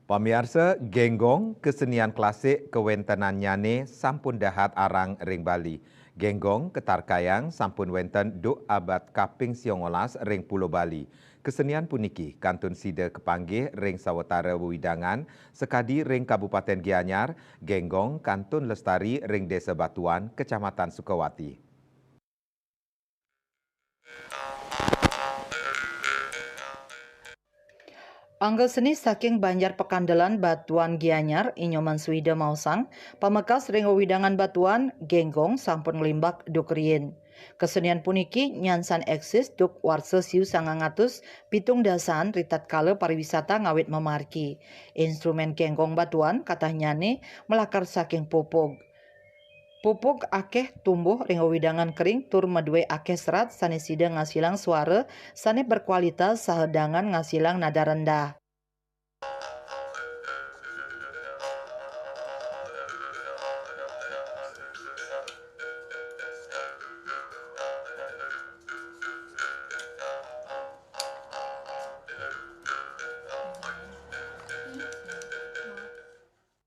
Pemirsa, genggong kesenian klasik kewentanan nyane sampun dahat arang ring Bali. Genggong ketar kayang sampun wenten duk abad kaping 19 ring Pulau Bali. Kesenian puniki kantun sida kepanggih ring sawetara wewidangan sekadi ring Kabupaten Gianyar, genggong kantun lestari ring Desa Batuan, Kecamatan Sukawati. Anggal seni saking Banjar Pekandelan Batuan Gianyar Inyoman Swida Mausang, pamekas ring wewidangan Batuan genggong sampun ngelimbak duk rien. Kesenian puniki nyansan eksis duk warsa siu 900 pitung dasan ritat kala pariwisata ngawit memarki. Instrumen genggong Batuan katah nyane melakar saking popog. Pupuk akeh tumbuh ring wewidangan kering tur medue akeh serat sanesida ngasilang suara sane berkualitas sahedangan ngasilang nada rendah.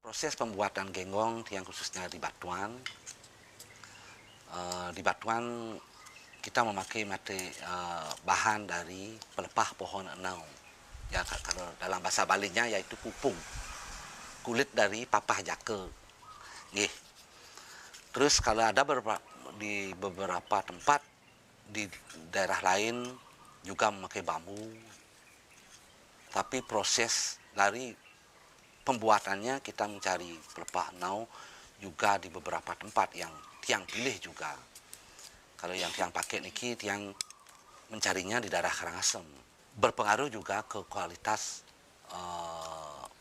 Proses pembuatan genggong yang khususnya di Batuan, kita memakai bahan dari pelepah pohon enau. Ya, kalau dalam bahasa Balinya yaitu pupung, kulit dari papah jake. Nggih. Terus kalau ada di beberapa tempat di daerah lain juga memakai bambu. Tapi proses dari pembuatannya kita mencari pelepah enau juga di beberapa tempat yang tiang pilih juga. Kalau yang tiang pakai niki tiang mencarinya di daerah Karangasem. Berpengaruh juga ke kualitas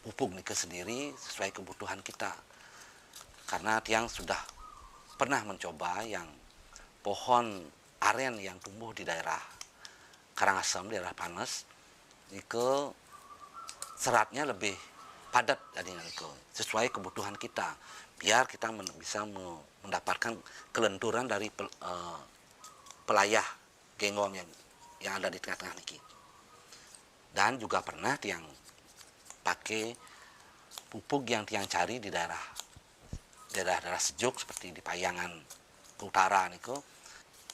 pupuk niki sendiri sesuai kebutuhan kita. Karena tiang sudah pernah mencoba yang pohon aren yang tumbuh di daerah Karangasem, daerah Panes, nike seratnya lebih padat jadinya sesuai kebutuhan kita biar kita bisa mendapatkan kelenturan dari pelayah genggong yang ada di tengah-tengah niki. Dan juga pernah tiang pakai pupuk yang tiang cari di daerah sejuk seperti di Payangan ke utara niku,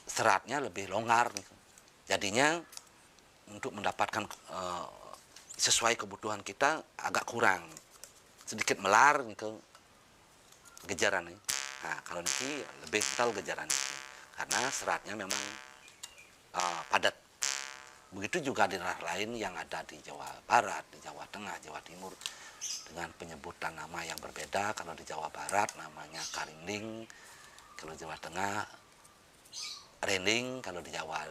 seratnya lebih longgar niku. Jadinya untuk mendapatkan sesuai kebutuhan kita agak kurang, sedikit melar niku gejaran nih. Nah, kalau niki lebih kental gejaran niki karena seratnya memang padat. Begitu juga di daerah lain yang ada di Jawa Barat, di Jawa Tengah, Jawa Timur dengan penyebutan nama yang berbeda. Kalau di Jawa Barat namanya karinding, kalau Jawa Tengah rending, kalau di Jawa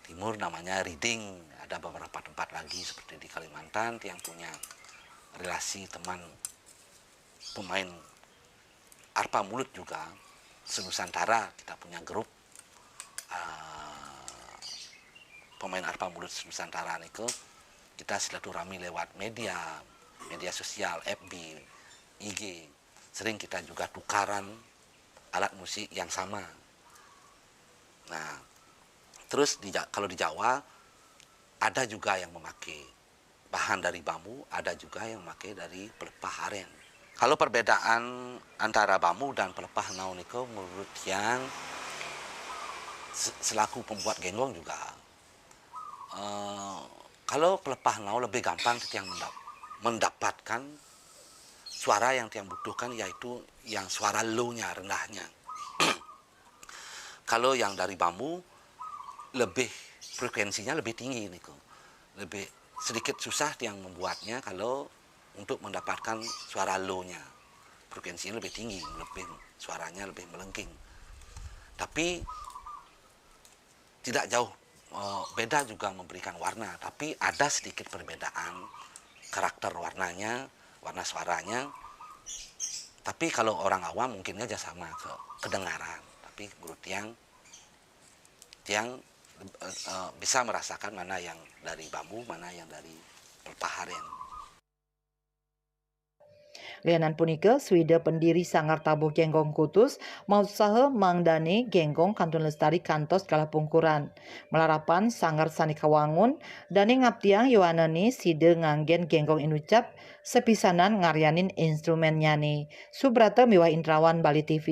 Timur namanya riding. Ada beberapa tempat lagi seperti di Kalimantan yang punya relasi teman pemain arpa mulut juga. Senusantara kita punya grup pemain arpa mulut Senusantara niku kita silaturahmi lewat media sosial, FB, IG. Sering kita juga tukaran alat musik yang sama. Nah, terus kalau di Jawa ada juga yang memakai bahan dari bambu, ada juga yang memakai dari pelepah aren. Kalau perbedaan antara bambu dan pelepah enau niku menurut yang selaku pembuat genggong juga, kalau pelepah enau lebih gampang yang mendapatkan suara yang tiang butuhkan, yaitu yang suara low-nya, rendahnya. Kalau yang dari bambu lebih frekuensinya lebih tinggi niku. Lebih sedikit susah yang membuatnya kalau untuk mendapatkan suara low-nya. Frekuensinya lebih tinggi, suaranya lebih melengking. Tapi tidak jauh beda juga memberikan warna, tapi ada sedikit perbedaan karakter warnanya, warna suaranya. Tapi kalau orang awam mungkin aja sama kedengaran, tapi menurut tiang bisa merasakan mana yang dari bambu, mana yang dari pelepah aren. Lianan punika Swida pendiri Sanggar Tabuh Genggong Kutus mau usaha mangdane genggong kantun lestari kantos kala pungkuran. Melarapan Sanggar Sani Kawangun dane ngaptiang yoanane side nganggen genggong inucap sepisanan ngaryanin instrumen nyane. Subrata Miwah Indrawan, Bali TV.